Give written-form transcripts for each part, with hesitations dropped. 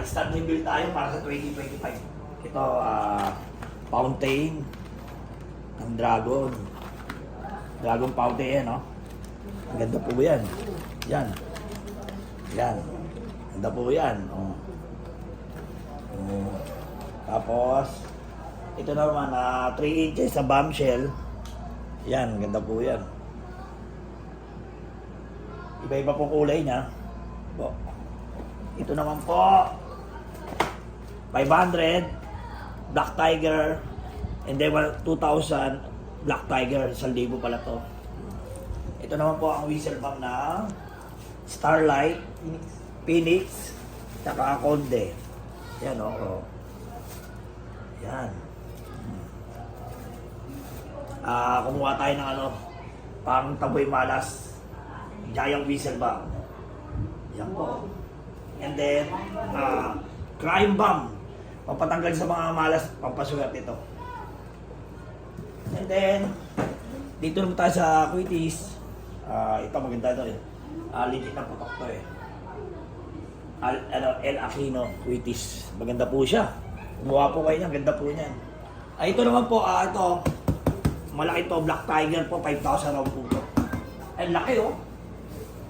Start reveal tayo para sa 2025. Ito, fountain ng dragon. Dragon fountain yan, no? Ang ganda po yan. Yan. Yan. Ganda po yan. Oh. Tapos, ito naman, 3 inches sa bombshell. Yan, ganda po yan. Iba-iba pong kulay niya. Po. Ito naman po, 500, Black Tiger, and then 2,000, Black Tiger, 1,000 pala to. Ito naman po ang whistle bomb na Starlight, Phoenix, saka Conde. Yan o. Oh. Yan. Kumuha tayo ng pang taboy malas, giant whistle bomb. Yan po. And then, crime bomb. Pampatanggal sa mga malas, pampasugat ito. And then, dito naman tayo sa Quitties. Ito maganda ito eh. Legit na putok to eh. El Aquino Quitties. Maganda po siya. Kumuha po kayo niyan, ganda po niyan. Ito naman po, ito. Malaki to, Black Tiger po, 5,000 raw po ito. Ay, laki oh.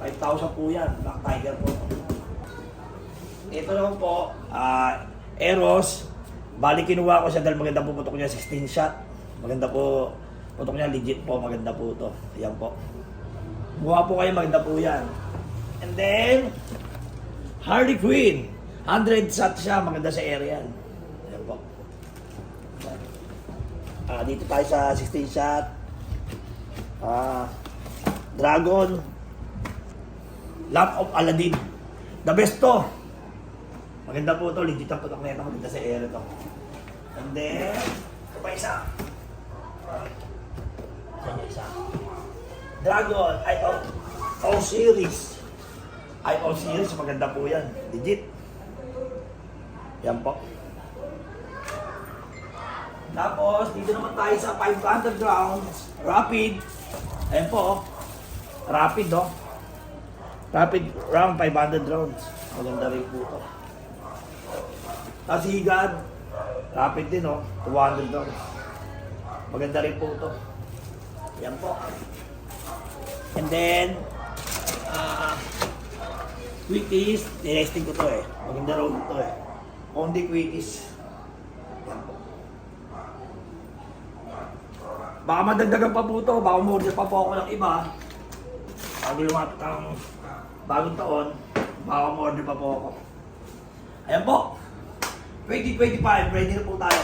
5,000 po yan, Black Tiger po. Ito naman po, Eros. Bali kinuha ko siya dahil maganda po putok niya, 16 shot. Maganda po, putok niya, legit po, maganda po ito. Ayan po. Kumuha po kayo, maganda po yan. And then, Harley Quinn. 100 shot siya, maganda sa area yan. Ayan po. Dito tayo sa 16 shot. Dragon. Lamp of Aladdin. The best to. Maganda po ito, legit ang putok na ito, maganda sa area to. And then, ito pa isa. Isa. Dragon, all series. All series, maganda po yan. Legit. Yan po. Tapos, dito naman tayo sa 500 rounds. Rapid. Ayan po. Rapid, no? Rapid round, 500 rounds. Maganda rin po ito. Tapos higad. Rapid din, no? 200 rounds. Maganda rin po ito. Yan po. And then, Quickies. Niresting ko ito eh. Maganda round ito eh. Conde Quickies. Yan po. Baka madagdagan pa po ito. Baka umorder pa po ako ng iba. Bago lumapit ang bagong taon, baka umorder pa po ako. Ayan po. 2025, ready na po tayo.